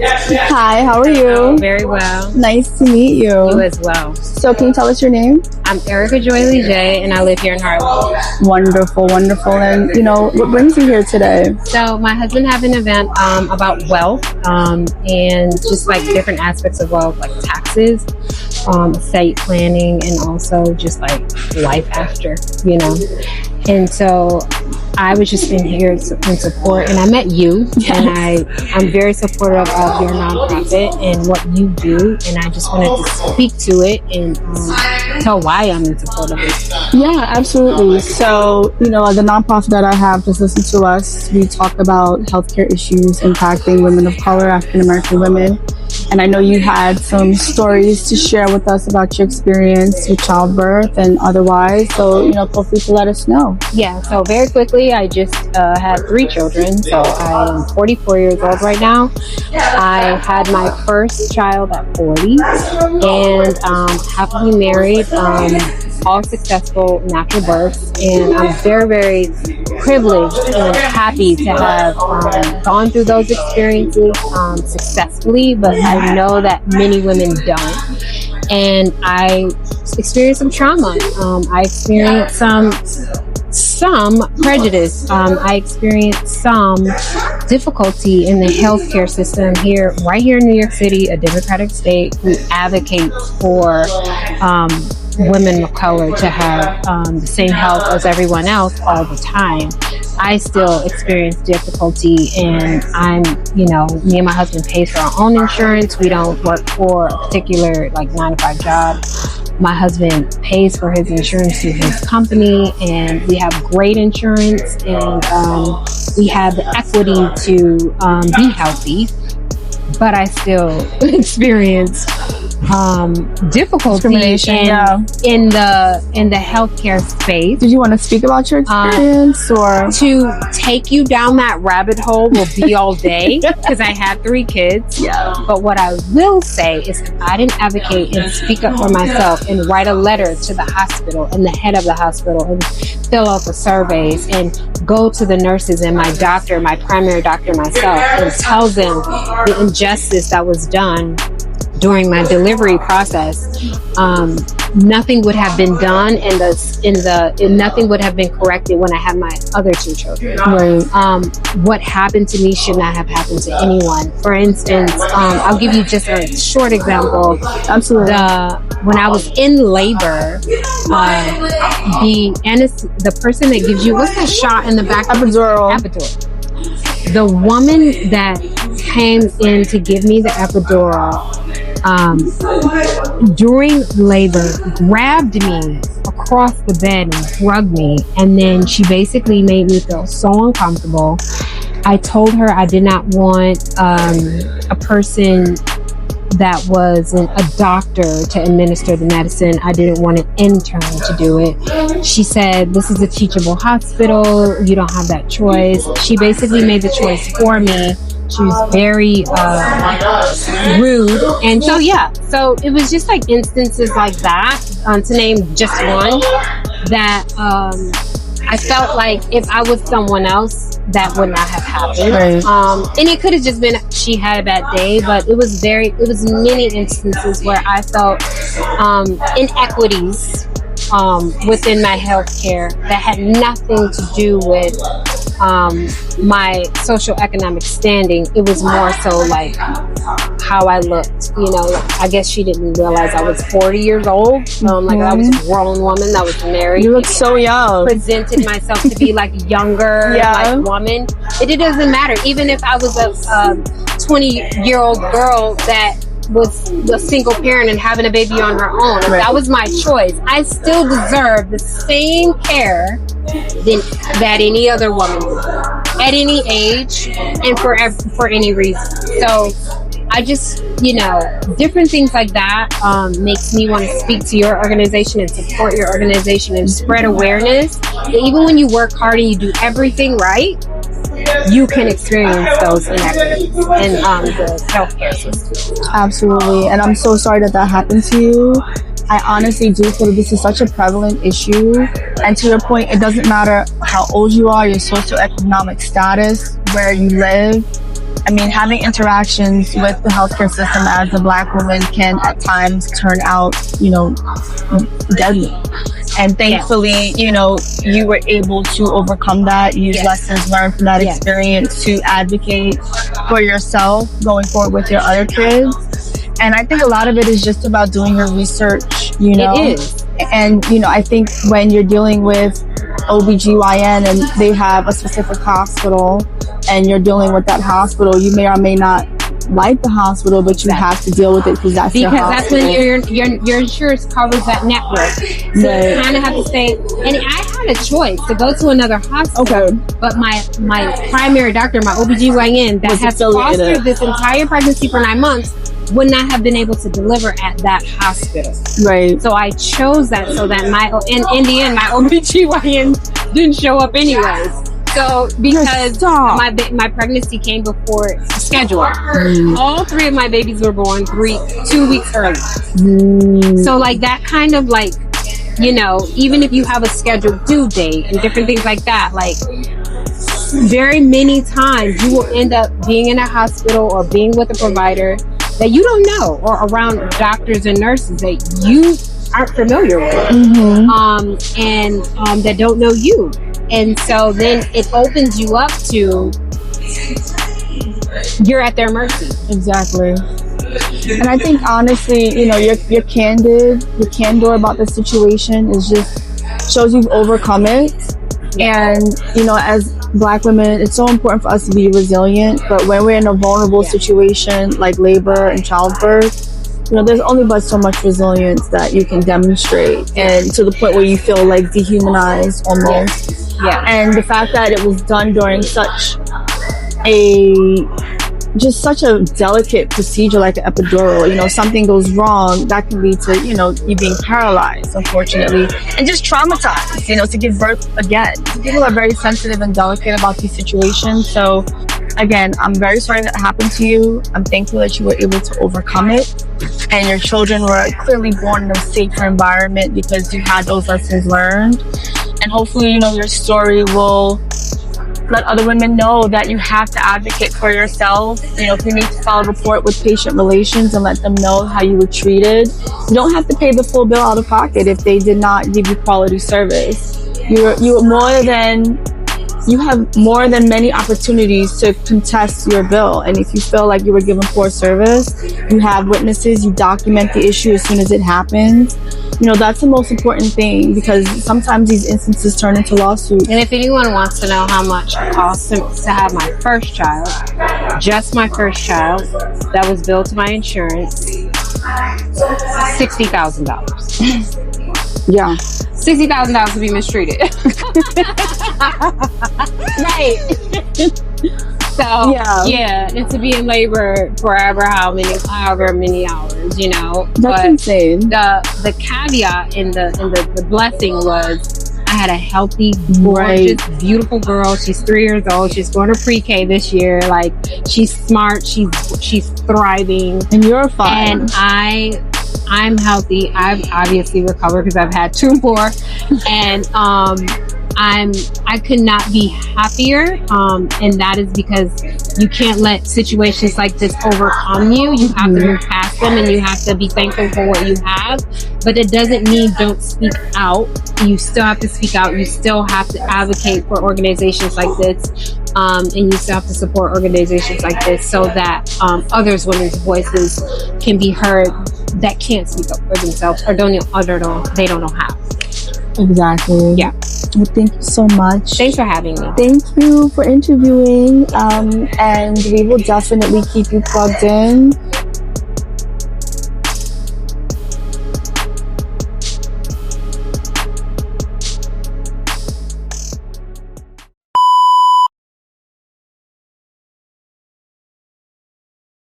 Hi, how are you? Very well. Nice to meet you. You as well. So can you tell us your name? I'm Erica Joy Lee J, and I live here in Harlem. Wonderful, wonderful. And what brings you here today? So my husband have an event about wealth and just like different aspects of wealth, like taxes, estate planning, and also just like life after, And so I was just in here in support, and I met you, and I'm very supportive of your nonprofit and what you do, and I just wanted to speak to it and tell why I'm in support of it. Yeah, absolutely. So, the nonprofit that I have, Just Listen to Us, we talk about healthcare issues impacting women of color, African American women. And I know you had some stories to share with us about your experience with childbirth and otherwise. So, feel free to let us know. Yeah, so very quickly, I just had 3 children. So I'm 44 years old right now. I had my first child at 40 and happily married, all successful natural births. And I'm very, very privileged and happy to have gone through those experiences successfully, but I know that many women don't. And I experienced some trauma. I experienced some prejudice. I experienced some difficulty in the healthcare system right here in New York City, a Democratic state who advocates for women of color to have the same health as everyone else all the time. I still experience difficulty, and me and my husband pay for our own insurance. We don't work for a particular 9-to-5 job. My husband pays for his insurance through his company, and we have great insurance, and we have the equity to be healthy, but I still experience difficulty in the healthcare space. Did you want to speak about your experience, or to take you down that rabbit hole will be all day because I have 3 kids. Yeah. But what I will say is, if I didn't advocate and speak up for myself and write a letter to the hospital and the head of the hospital and fill out the surveys and go to the nurses and my doctor, my primary doctor myself, and tell them the injustice that was done during my delivery process, nothing would have been done, and nothing would have been corrected when I had my other 2 children. Right. What happened to me should not have happened to anyone. For instance, I'll give you just a short example. Absolutely. When I was in labor, the person that gives you, what's that shot in the back? Epidural. The woman that came in to give me the epidural during labor grabbed me across the bed and drugged me, and then she basically made me feel so uncomfortable. I told her I did not want a person that wasn't a doctor to administer the medicine. I didn't want an intern to do it. She said, this is a teachable hospital, you don't have that choice. She basically made the choice for me. She was very rude. And so it was just like instances like that, to name just one, that I felt like if I was someone else, that would not have happened. Right. And it could have just been she had a bad day, but it was many instances where I felt inequities within my healthcare that had nothing to do with my social economic standing. It was more so like how I looked, I guess she didn't realize I was 40 years old. Like I was a grown woman that was married. You look so young. Presented myself to be like younger, like woman. It doesn't matter. Even if I was a 20-year-old girl that was a single parent and having a baby on her own, if that was my choice, I still deserve the same care that any other woman would, at any age and for any reason. So I just, different things like that makes me want to speak to your organization and support your organization and spread awareness that even when you work hard and you do everything right, you can experience those inequities in the healthcare system. Absolutely. And I'm so sorry that happened to you. I honestly do feel that this is such a prevalent issue. And to your point, it doesn't matter how old you are, your socioeconomic status, where you live. I mean, having interactions with the healthcare system as a Black woman can at times turn out, deadly. And thankfully, you were able to overcome that, use lessons learned from that experience to advocate for yourself going forward with your other kids. And I think a lot of it is just about doing your research, It is. And, I think when you're dealing with OBGYN and they have a specific hospital and you're dealing with that hospital, you may or may not like the hospital, but you have to deal with it because that's your hospital. Because that's when your insurance covers that network. So you kind of have to say, and I had a choice to go to another hospital, but my primary doctor, my OBGYN that has fostered this entire pregnancy for 9 months, would not have been able to deliver at that hospital. Right. So I chose that so that in the end, my OBGYN didn't show up anyways. So because my pregnancy came before schedule. All 3 of my babies were born 2 weeks early. So like that kind of like, even if you have a scheduled due date and different things like that, like very many times you will end up being in a hospital or being with a provider that you don't know, or around doctors and nurses that you aren't familiar with, and that don't know you. And so then it opens you up to, you're at their mercy. Exactly. And I think honestly, your candor about the situation is just shows you've overcome it. And, as Black women, it's so important for us to be resilient. But when we're in a vulnerable situation like labor and childbirth, there's only but so much resilience that you can demonstrate, and to the point where you feel like dehumanized almost. And the fact that it was done during such a delicate procedure like an epidural, something goes wrong, that can lead to, you being paralyzed, unfortunately, and just traumatized, to give birth again. People are very sensitive and delicate about these situations. So again, I'm very sorry that happened to you. I'm thankful that you were able to overcome it, and your children were clearly born in a safer environment because you had those lessons learned. And hopefully, your story will let other women know that you have to advocate for yourself. If you need to file a report with patient relations and let them know how you were treated, you don't have to pay the full bill out of pocket if they did not give you quality service. You have more than many opportunities to contest your bill. And if you feel like you were given poor service, you have witnesses, you document the issue as soon as it happens. That's the most important thing, because sometimes these instances turn into lawsuits. And if anyone wants to know how much it costs to have my first child, just my first child, that was billed to my insurance, $60,000. Yeah. $60,000 to be mistreated. Right. So and to be in labor for however many hours, That's insane. The caveat in the blessing was I had a healthy, gorgeous, beautiful girl. She's 3 years old. She's going to pre-K this year. Like, she's smart. She's thriving. And you're fine. And I'm healthy. I've obviously recovered because I've had 2 more, and I could not be happier, and that is because you can't let situations like this overcome you. You have to move past them, and you have to be thankful for what you have. But it doesn't mean don't speak out. You still have to speak out. You still have to advocate for organizations like this, and you still have to support organizations like this so that women's voices can be heard that can't speak up for themselves or they don't know how. Exactly. Yeah. Well, thank you so much. Thanks for having me. Thank you for interviewing, and we will definitely keep you plugged in